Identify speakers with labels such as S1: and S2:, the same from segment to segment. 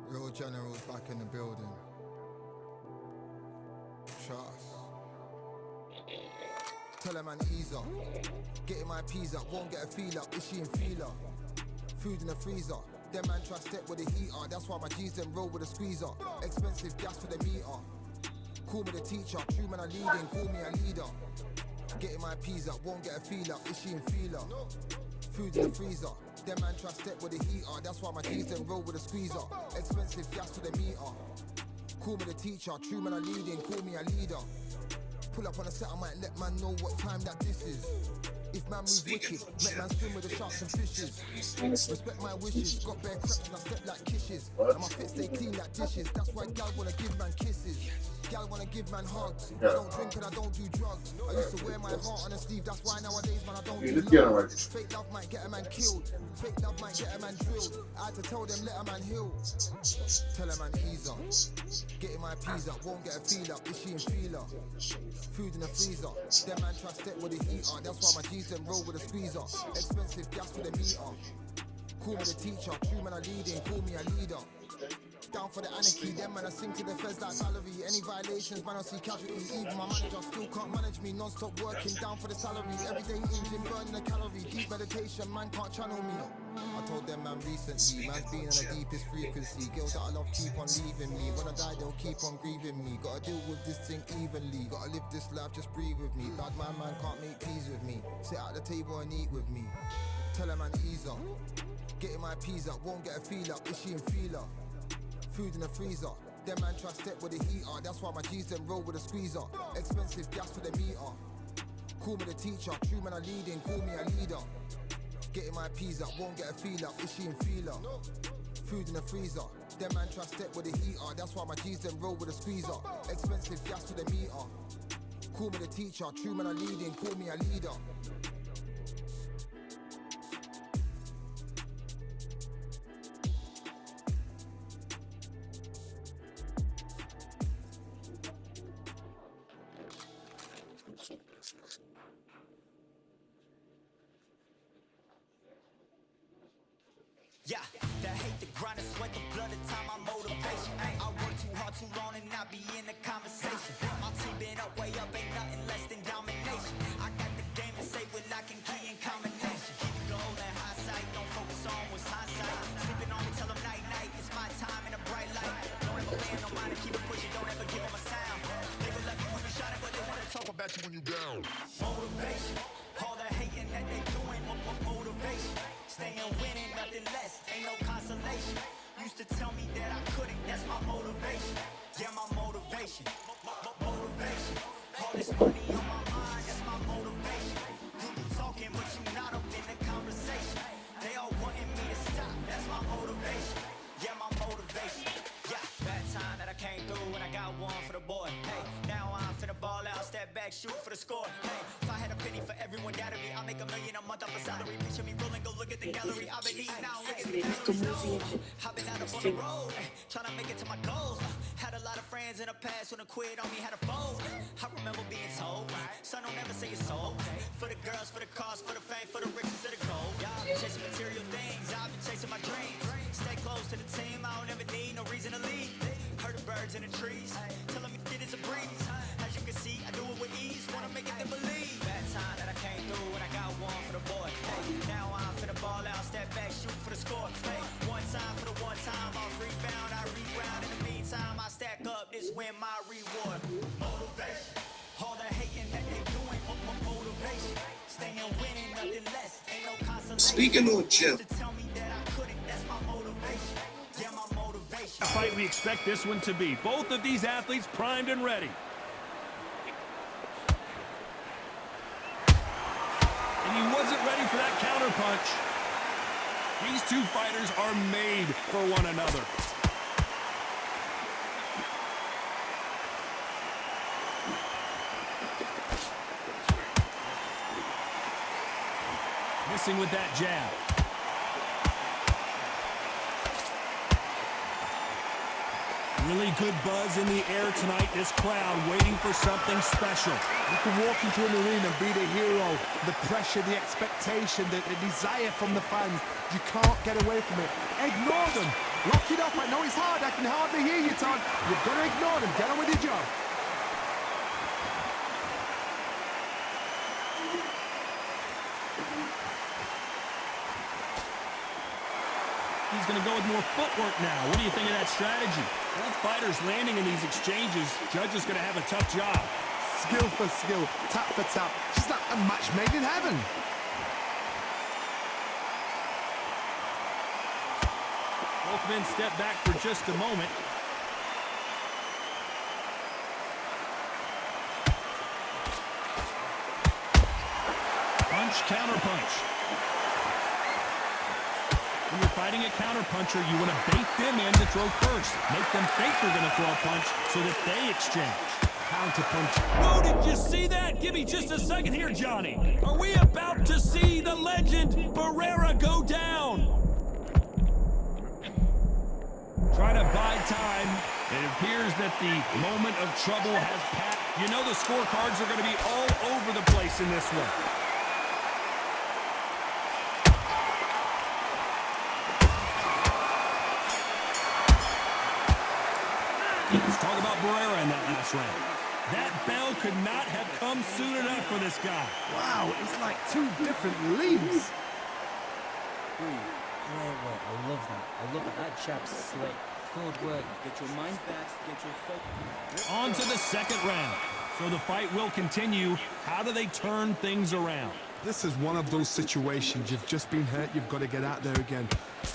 S1: Real generals back in the building. Trust. Tell a man ease up. Getting my peas up, won't get a feel up. Is she in feeler? Food in the freezer. Them man try step with the heater. That's why my G's them roll with a squeezer. Expensive gas for the meter. Call me the teacher. True man I leading, call me a leader. Getting my peas up, won't get a feel up. Is she in feeler? Food in the freezer. Them man try step with the heater. That's why my G's them roll with a squeezer. Expensive gas for the meter. Call me the teacher. True man I leading, call me a leader. Pull up on a set, I might let man know what time that this is. If man move wicked, make man swim with the sharks and fishes. Respect my wishes, got bare cracks and I step like kisses. And my fit stay clean like dishes, that's why gal wanna give man kisses. Gal wanna give man hugs. I don't drink and I don't do drugs. I used to wear my heart on a sleeve, that's why nowadays man I don't do love. Fake love might get a man killed, fake love might get a man drilled. I had to tell them let a man heal. Tell a man ease up. Getting my peas up, won't get a feel up. Is she in feeler? Food in the freezer. Them man try step with the heater. That's why my G's them roll with a squeezer. Expensive gas for the meter. Call me the teacher. True man I leading, call me a leader. Down for the anarchy, them man I sing to the feds like Valerie. Any violations, man I see casualties. Even my manager still can't manage me. Non-stop working, down for the salary. Everyday engine, burning a calorie. Deep meditation, man can't channel me. I told them man recently, man's been on the deepest frequency. Girls that I love keep on leaving me. When I die they'll keep on grieving me. Gotta deal with this thing evenly. Gotta live this life, just breathe with me. Bad man can't make peace with me. Sit at the table and eat with me. Tell a man ease up. Getting my peas up, won't get a feel up. Is she in feeler? Food in the freezer. Them man try step with the heater. That's why my G's them roll with a squeezer. Expensive gas for the meter. Call me the teacher. True man I leading, call me a leader. Getting my peas up, won't get a feel up. Is she in feeler? Food in the freezer. Them man try step with the heater. That's why my G's them roll with a squeezer. Expensive gas for the meter. Call me the teacher. True man I leading, call me a leader.
S2: Yeah, that hate, the grind, the sweat, the blood, the time, my motivation. I work too hard, too long, and not be in the conversation. My team been up, way up, ain't nothing less than domination. I got the game to save with lock and key and combination. Keep it gold and high sight, don't focus on what's hindsight. Sleeping on me, tell them night, night, it's my time in a bright light. Don't ever land no mind and keep it pushing, don't ever give them a sound. They will love you when you shining, but they wanna talk about you when you down. Motivation, all the hating that they doing, motivation. Staying winning, nothing less, ain't no consolation. Used to tell me that I couldn't, that's my motivation. Yeah, my motivation, motivation. All this money on my mind, that's my motivation. You be talking, but you not up in the conversation. They all wanting me to stop, that's my motivation. Yeah, my motivation. Yeah, bad time that I came through when I got one for the boy. Hey, now I'm finna ball out, step back, shoot for the score. Hey, if I had a penny for everyone doubted me, I'll make $1 million a month off a salary. Picture me rolling, go look at the gallery. I've been eating now, look at the calories. I've been out up on the road, trying to make it to my goals. Had a lot of friends in the past when I quit on me, had a fold. I remember being told, son, don't ever say it's sold. For the girls, for the cars, for the fame, for the riches, for the gold. Y'all been chasing material things, I've been chasing my dreams. Stay close to the team, I don't ever need no reason to leave. Heard the birds in the trees, telling me it is a breeze. As you can see, I do it with ease, wanna make it to believe. Bad time that I came through when I got one for the boy. Hey, now I'm finna ball out, step back, shoot for the score. Hey, one time for the one time, I'll rebound, I reground. In the meantime, I stack up, this win my reward. Motivation, all the hating that they doing, motivation. Staying winning, nothing less, ain't no consolation.
S3: Speaking of Jim,
S2: Tell me that I couldn't, that's my motivation. Yeah, my motivation.
S4: A fight we expect this one to be. Both of these athletes primed and ready. And he wasn't ready for that counter punch. These two fighters are made for one another. Missing with that jab. Really good buzz in the air tonight. This crowd waiting for something special.
S5: You can walk into an arena and be the hero. The pressure, the expectation, the desire from the fans. You can't get away from it. Ignore them. Lock it up. I know it's hard. I can hardly hear you, Todd. You've got to ignore them. Get on with your job.
S4: He's going to go with more footwork now. What do you think of that strategy? Both fighters landing in these exchanges. Judge is going to have a tough job.
S5: Skill for skill, tap for tap. Just like a match made in heaven.
S4: Both men step back for just a moment. Punch, counter punch. When you're fighting a counterpuncher, you want to bait them in to throw first. Make them think they're going to throw a punch so that they exchange.
S5: Counter punch.
S4: Whoa, did you see that? Give me just a second here, Johnny. Are we about to see the legend Barrera go down? Try to buy time. It appears that the moment of trouble has passed. You know the scorecards are going to be all over the place in this one. Let's talk about Barrera in that last round. That bell could not have come soon enough for this guy.
S5: Wow, it's like two different leagues.
S3: I love that. I love that. That chap's slick. Good work. Get your mind back. Get your focus.
S4: On to the second round. So the fight will continue. How do they turn things around?
S5: This is one of those situations. You've just been hurt. You've got to get out there again.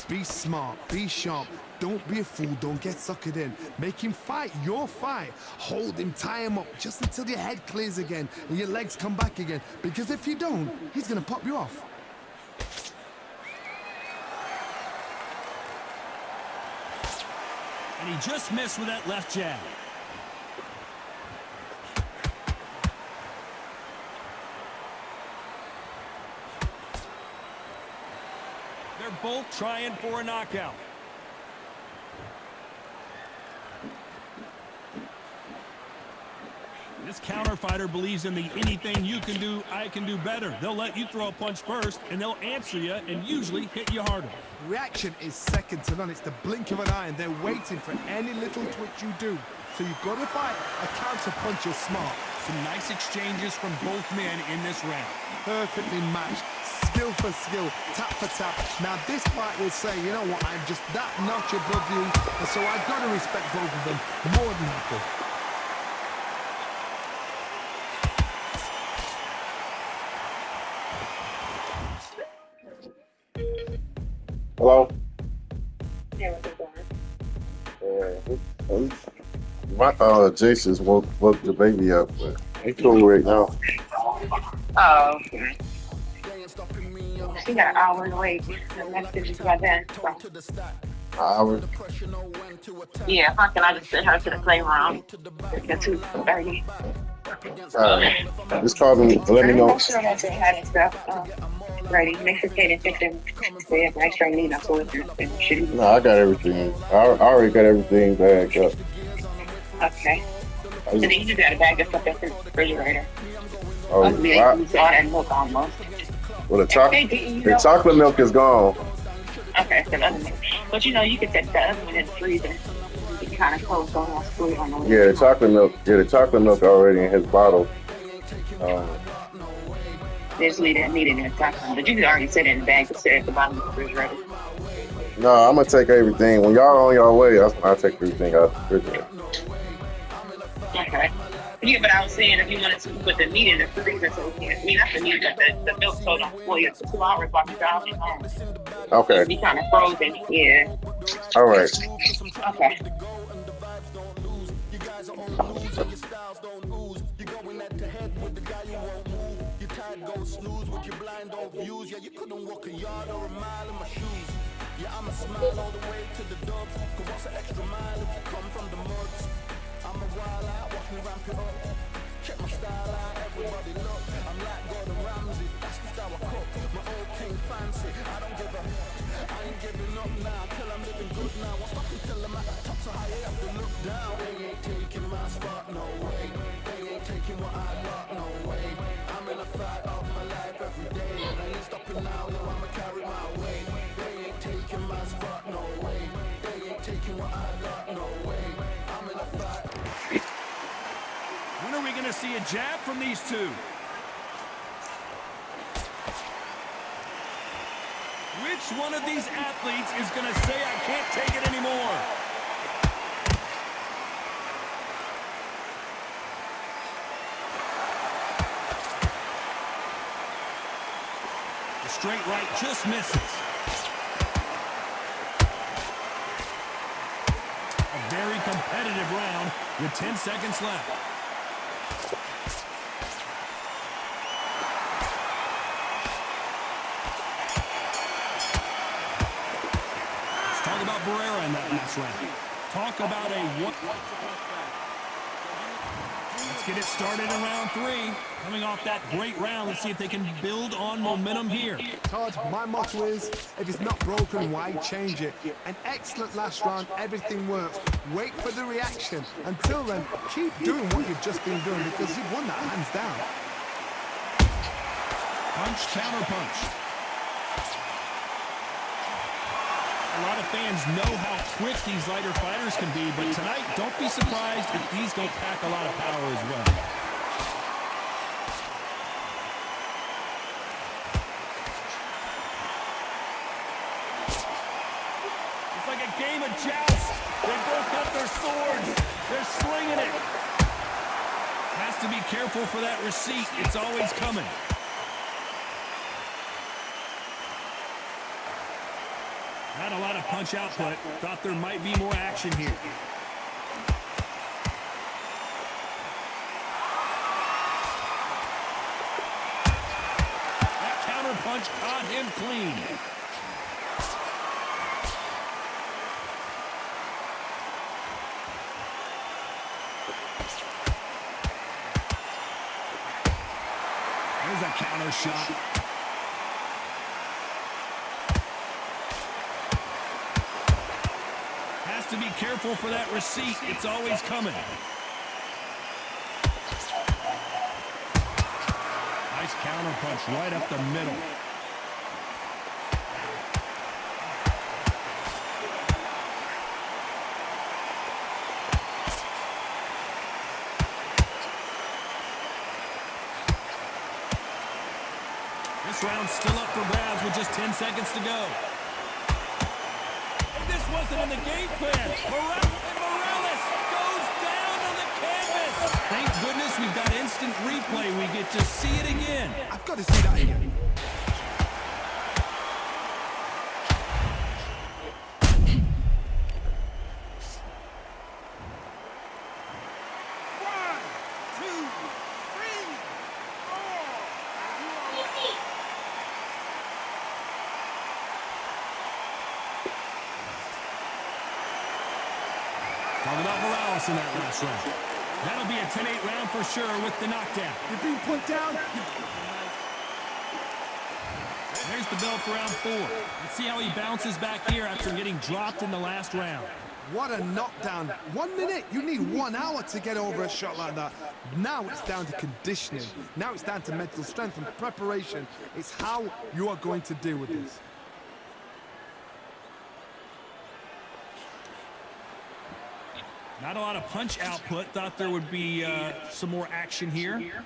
S5: Be smart. Be sharp. Don't be a fool. Don't get suckered in. Make him fight your fight. Hold him. Tie him up just until your head clears again and your legs come back again. Because if you don't, he's going to pop you off.
S4: And he just missed with that left jab. They're both trying for a knockout. This counter fighter believes in the anything you can do, I can do better. They'll let you throw a punch first, and they'll answer you and usually hit you harder.
S5: Reaction is second to none. It's the blink of an eye, and they're waiting for any little twitch you do. So you've got to fight a counter punch you're smart.
S4: Some nice exchanges from both men in this round.
S5: Perfectly matched. Skill for skill, tap for tap. Now this fight will say, you know what, I'm just that notch above you, and so I've got to respect both of them more than equal.
S6: Hello?
S7: Yeah, what's going on?
S6: My Jason's woke the baby up, but he's cool right now.
S7: Oh, okay. She got an hour to wait. The message by then. So.
S6: An hour?
S7: Yeah, how can I just send her to the playground? It's 2:30.
S6: Just call me. Let me know.
S7: Make sure that they had stuff ready. Make sure they didn't fix them. They have extra need up for it.
S6: No, I got everything. I already got everything bagged up.
S7: Okay. And then you just got to bag this up at the refrigerator.
S6: Oh, wow.
S7: You saw that milk almost.
S6: Well, the chocolate milk is gone.
S7: Okay, so the other milk. But you know, you could set the other one in the freezer. You can kind of close on that food on the way.
S6: Yeah, the chocolate milk. Yeah, the chocolate milk already in his bottle.
S7: Just leave that meat in the chocolate. But you can already set it in the bag to sit at the bottom of the refrigerator.
S6: No, I'm gonna take everything. When y'all on your way, I'll take everything out of the refrigerator.
S7: Okay. Yeah, but I was saying if you wanted to put the meat in the freezer, so not the meat, but the milk so don't spoil it for 2 hours while you drive it home.
S6: Okay.
S7: It'd be kind of frozen, yeah.
S6: All right.
S7: Okay.
S4: When are we going to see a jab from these two? Which one of these athletes is going to say, I can't take it anymore? The straight right just misses. A very competitive round with 10 seconds left. Barrera in that last round. Talk about a one. Let's get it started in round 3. Coming off that great round, let's see if they can build on momentum here.
S5: Todd, my motto is, if it's not broken, why change it? An excellent last round, everything works. Wait for the reaction. Until then, keep doing what you've just been doing because you've won that hands down.
S4: Punch, counter punch. A lot of fans know how quick these lighter fighters can be, but tonight, don't be surprised if these don't pack a lot of power as well. It's like a game of joust. They both got their swords. They're slinging it. Has to be careful for that receipt. It's always coming. Not a lot of punch output. Thought there might be more action here. That counter punch caught him clean. There's a counter shot. To be careful for that receipt. It's always coming. Nice counter punch right up the middle. This round's still up for grabs with just 10 seconds to go. Wasn't in the game plan. Morales goes down on the canvas. Thank goodness we've got instant replay. We get to see it again.
S5: I've got to see that again.
S4: Talking about Morales in that last round. That'll be a 10-8 round for sure with the knockdown.
S5: You're being put down.
S4: There's the bell for round 4. Let's see how he bounces back here after getting dropped in the last round.
S5: What a knockdown. 1 minute. You need 1 hour to get over a shot like that. Now it's down to conditioning. Now it's down to mental strength and preparation. It's how you are going to deal with this.
S4: Not a lot of punch output. Thought there would be some more action here.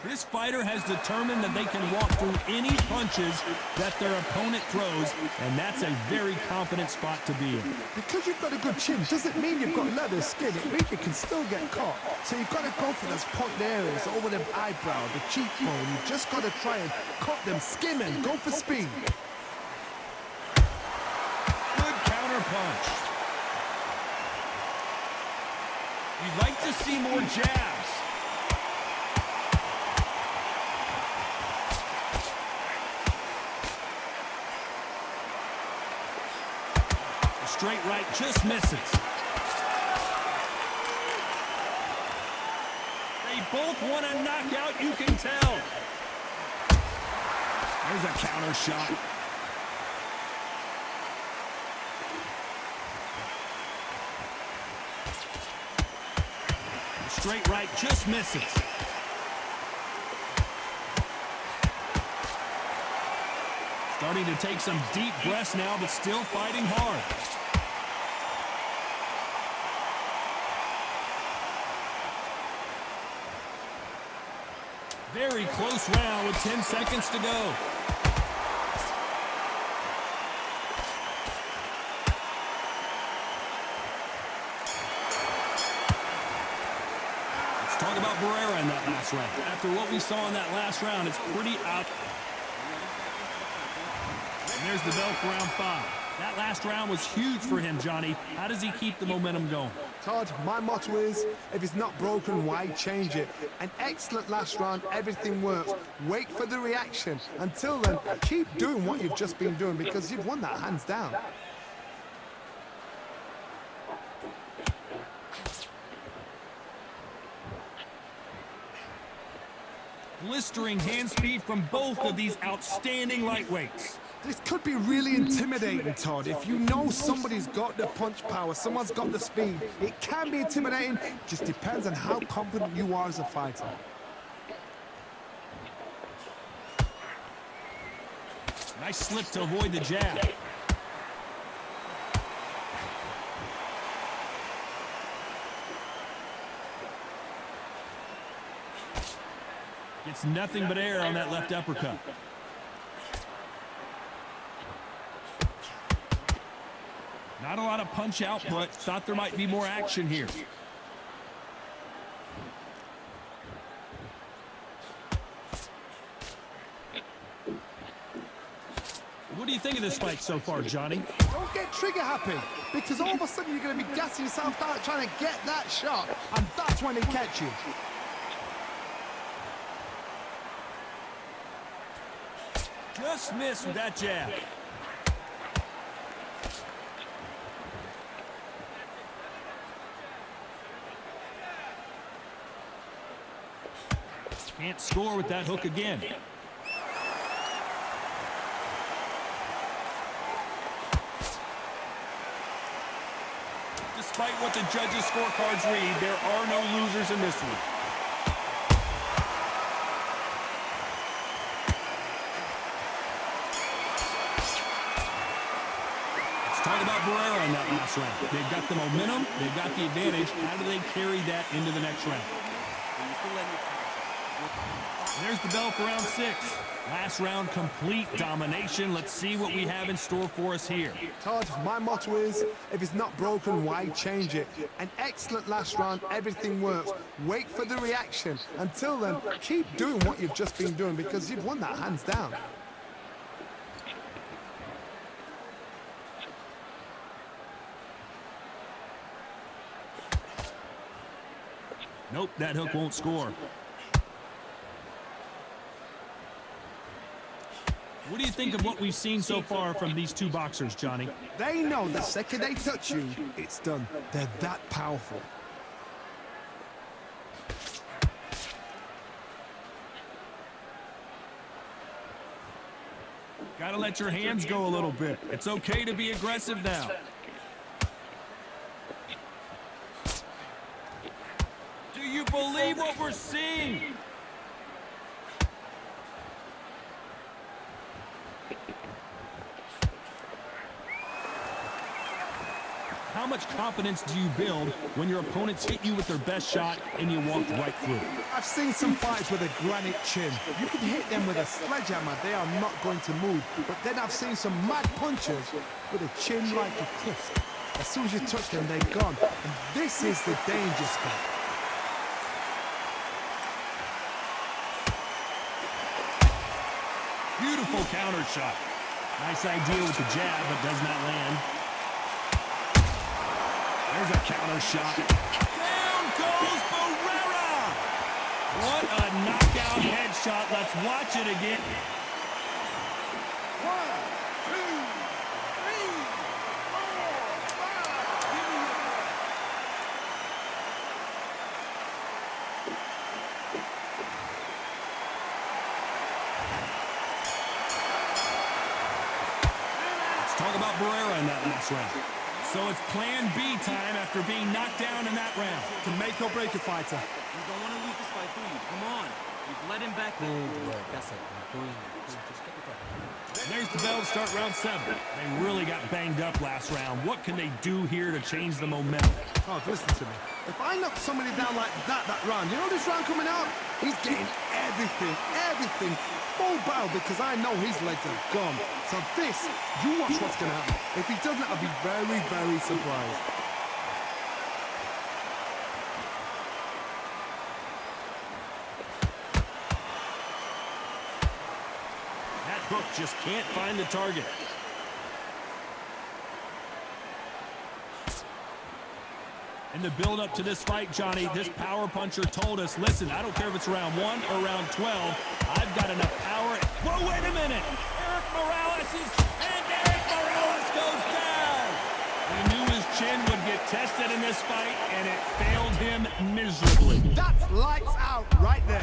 S4: This fighter has determined that they can walk through any punches that their opponent throws, and that's a very confident spot to be in.
S5: Because you've got a good chin doesn't mean you've got leather skin. It means you can still get caught. So you've got to go for those point areas over the eyebrow, the cheekbone. You've just got to try and cut them, skim and go for speed.
S4: Good counter punch. You'd like to see more jabs. Straight right just misses. They both want a knockout, you can tell. There's a counter shot. The straight right just misses. Starting to take some deep breaths now, but still fighting hard. Very close round with 10 seconds to go. Let's talk about Barrera in that last round. After what we saw in that last round, it's pretty out. And there's the bell for round 5. That last round was huge for him, Johnny. How does he keep the momentum going?
S5: Todd, my motto is, if it's not broken, why change it? An excellent last round, everything works. Wait for the reaction. Until then, keep doing what you've just been doing because you've won that hands down.
S4: Blistering hand speed from both of these outstanding lightweights.
S5: This could be really intimidating, Todd. If you know somebody's got the punch power, someone's got the speed, it can be intimidating. Just depends on how confident you are as a fighter.
S4: Nice slip to avoid the jab. Gets nothing but air on that left uppercut. Not a lot of punch output. Thought there might be more action here. What do you think of this fight so far, Johnny?
S5: Don't get trigger happy, because all of a sudden you're going to be gassing yourself out trying to get that shot, and that's when they catch you.
S4: Just missed with that jab. Can't score with that hook again. Despite what the judges' scorecards read, there are no losers in this one. Let's talk about Barrera in that last round. They've got the momentum, they've got the advantage. How do they carry that into the next round? There's the bell for round 6. Last round, complete domination. Let's see what we have in store for us here.
S5: Todd, my motto is, if it's not broken, why change it? An excellent last round, everything works. Wait for the reaction. Until then, keep doing what you've just been doing because you've won that hands down.
S4: Nope, that hook won't score. What do you think of what we've seen so far from these two boxers, Johnny?
S5: They know the second they touch you, it's done. They're that powerful.
S4: Gotta let your hands go a little bit. It's okay to be aggressive now. Do you believe what we're seeing? How much confidence do you build when your opponents hit you with their best shot and you walk right through?
S5: I've seen some fighters with a granite chin. You can hit them with a sledgehammer, they are not going to move. But then I've seen some mad punchers with a chin like a crisp. As soon as you touch them, they're gone. And this is the danger spot.
S4: Beautiful counter shot. Nice idea with the jab, but does not land. There's a counter shot. Down goes Barrera! What a knockout headshot. Let's watch it again.
S5: 1, 2, 3, 4, 5.
S4: Let's talk about Barrera in that last round. So it's plan B time after being knocked down in that round.
S5: To make or break a fighter.
S3: You don't want to lose this fight, do you? Come on. You've let him back there. Good work. That's it. Just get the back.
S4: And there's the bell to start round 7. They really got banged up last round. What can they do here to change the momentum?
S5: Oh, listen to me. If I knock somebody down like that round, you know this round coming out? He's getting everything full battle because I know his legs are gone. So this, you watch what's going to happen. If he doesn't, I'll be very, very surprised.
S4: That hook just can't find the target. In the build-up to this fight, Johnny, this power puncher told us, listen, I don't care if it's round 1 or round 12, I've got enough power. Whoa, wait a minute! Eric Morales goes down! We knew his chin would get tested in this fight, and it failed him miserably.
S5: That's lights out right there.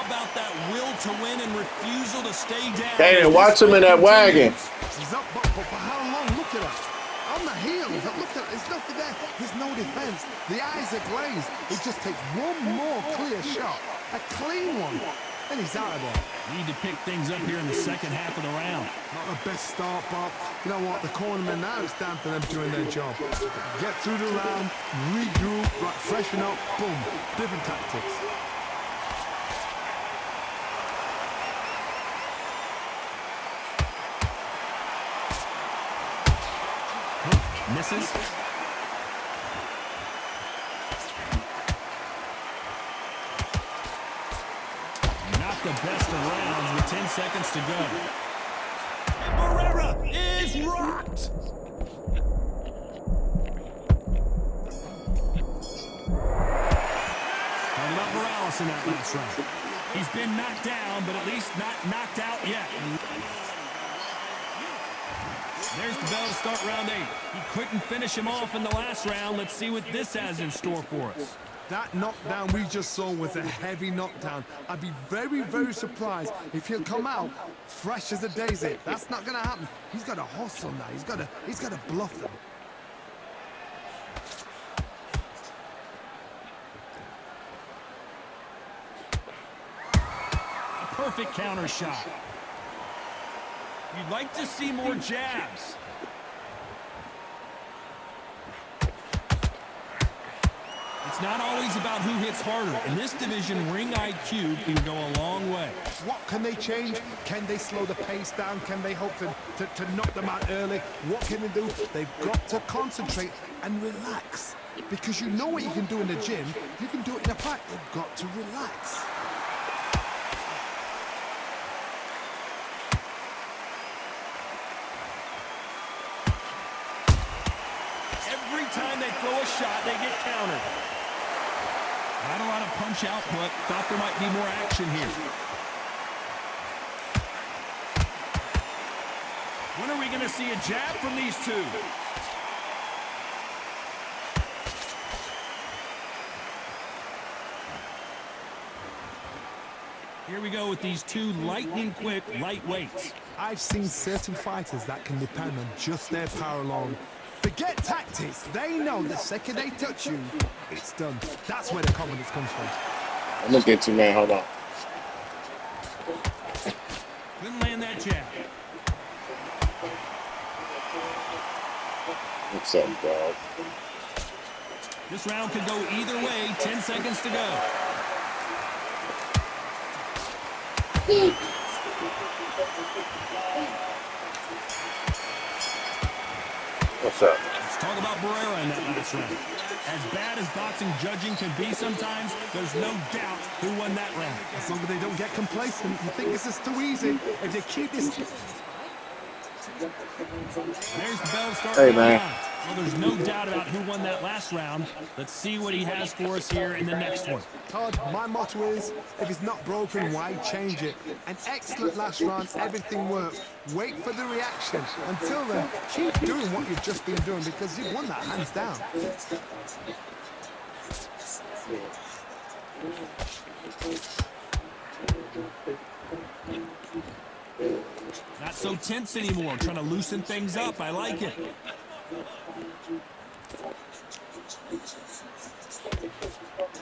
S4: About that will to win and refusal to stay down.
S6: Hey, watch him in that wagon.
S5: He's up, but for how long? Look at us. On the heels. Look at it. There's nothing there. There's no defense. The eyes are glazed. It just takes one more clear shot. A clean one. And he's out of there.
S4: Need to pick things up here in the second half of the round.
S5: Not the best start, but you know what? The cornermen now, it's down to them doing their job. Get through the round, regroup, right, freshen up, boom. Different tactics.
S4: Misses. Not the best of rounds with 10 seconds to go. And Barrera is rocked. Talking about Morales in that last round. He's been knocked down, but at least not knocked out yet. There's the bell to start round 8. He couldn't finish him off in the last round. Let's see what this has in store for us.
S5: That knockdown we just saw was a heavy knockdown. I'd be very, very surprised if he'll come out fresh as a daisy. That's not going to happen. He's got to hustle now. He's got to bluff them.
S4: A perfect counter shot. You'd like to see more jabs. It's not always about who hits harder. In this division, ring IQ can go a long way.
S5: What can they change? Can they slow the pace down? Can they hope to knock them out early? What can they do? They've got to concentrate and relax. Because you know what you can do in the gym, you can do it in a fight. They've got to relax.
S4: Every time they throw a shot, they get countered. Not a lot of punch output. Thought there might be more action here. When are we going to see a jab from these two? Here we go with these two lightning-quick lightweights.
S5: I've seen certain fighters that can depend on just their power alone. Forget tactics. They know the second they touch you, it's done. That's where the confidence comes from.
S6: I'm gonna get you, man. Hold on.
S4: Couldn't land that jab.
S6: What's up, dog?
S4: This round could go either way. 10 seconds to go.
S6: What's up?
S4: Let's talk about Barrera in that last round. As bad as boxing judging can be sometimes, there's no doubt who won that round.
S5: As long as they don't get complacent, you think this is too easy. If they keep this...
S4: There's the bell starting.
S6: Hey, man.
S4: Well, there's no doubt about who won that last round. Let's see what he has for us here in the next one.
S5: Todd, my motto is, if it's not broken, why change it? An excellent last round, everything worked. Wait for the reaction. Until then, keep doing what you've just been doing because you've won that hands down.
S4: Not so tense anymore, trying to loosen things up. I like it.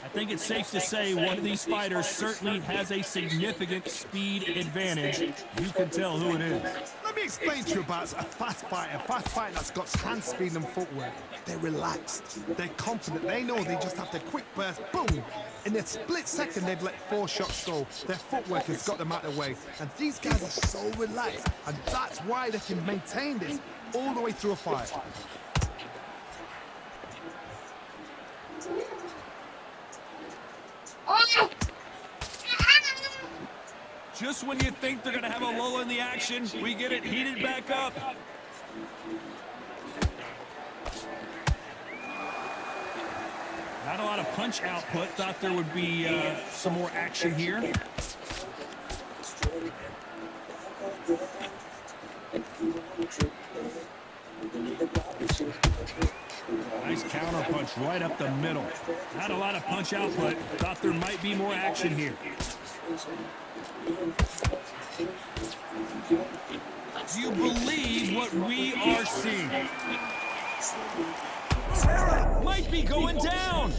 S4: I think it's safe to say one of these fighters certainly has a significant speed advantage. You can tell who it is.
S5: Let me explain to you about a fast fighter that's got hand speed and footwork. They're relaxed, they're confident, they know they just have to quick burst, boom! In a split second, they've let 4 shots go. Their footwork has got them out of the way. And these guys are so relaxed, and that's why they can maintain this all the way through a fight.
S4: Just when you think they're going to have a lull in the action, we get it heated back up. Not a lot of punch output. Thought there would be some more action here. Nice counter punch right up the middle. Not a lot of punch output. Thought there might be more action here. Do you believe what we are seeing? Barrera might be going down.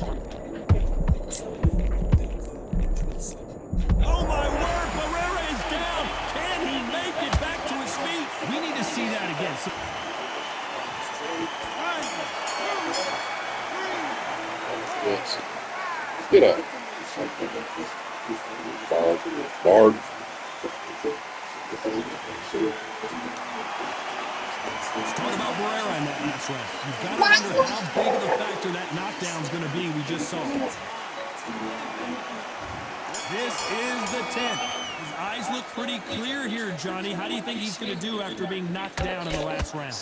S4: Oh my word, Barrera is down. Can he make it back to his feet? We need to see that again.
S6: Yes. Get up. Bard.
S4: Let's talk about Barrera in that last round. You've got to wonder how big of a factor that knockdown's going to be. We just saw it. This is the 10th. His eyes look pretty clear here, Johnny. How do you think he's going to do after being knocked down in the last round?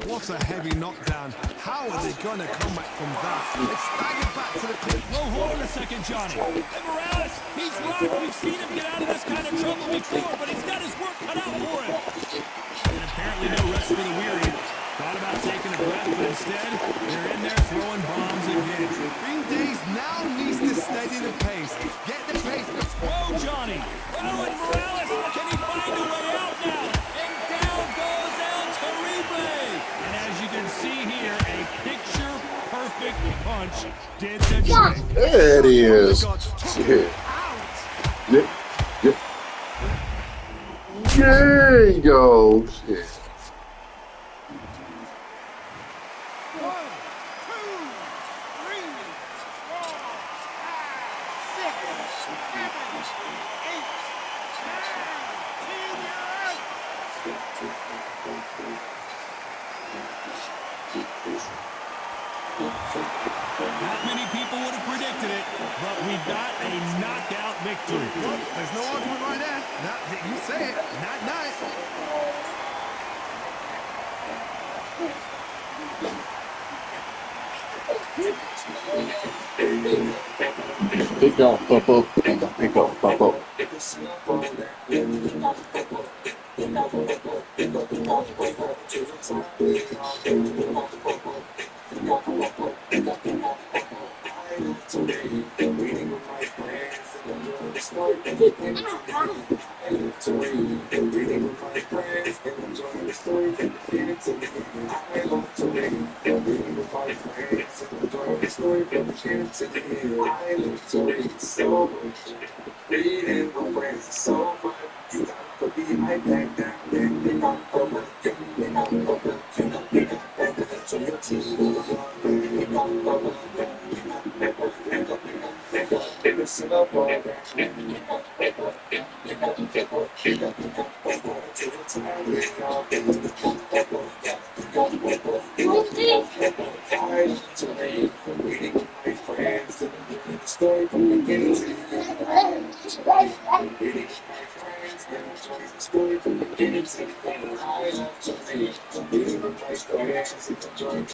S5: What a heavy knockdown. How are they going to come back from that? It's staggered back to the clip.
S4: Whoa, hold on a second, Johnny. And Morales, he's rocked. We've seen him get out of this kind of trouble before, but he's got his work cut out for him. And apparently no rest for the weary. Thought about taking a breath, but instead, they're in there throwing bombs again.
S5: Green Days now needs to steady the pace. Get the pace.
S4: Whoa, Johnny. Oh, and Morales, can he find a way out now? And down goes El Terrible. And as you can see here, a picture-perfect punch did the trick.
S6: There it is. Shit. There you go. Shit.
S5: 1, 2, 3, 4, 5, 6, 7, 8, 9, 10.
S4: Not many people would have predicted it, but we got a knockout victory.
S5: Well, there's no argument right there. You say it. Night.
S6: Pick up, Papa. Pick up, Papa.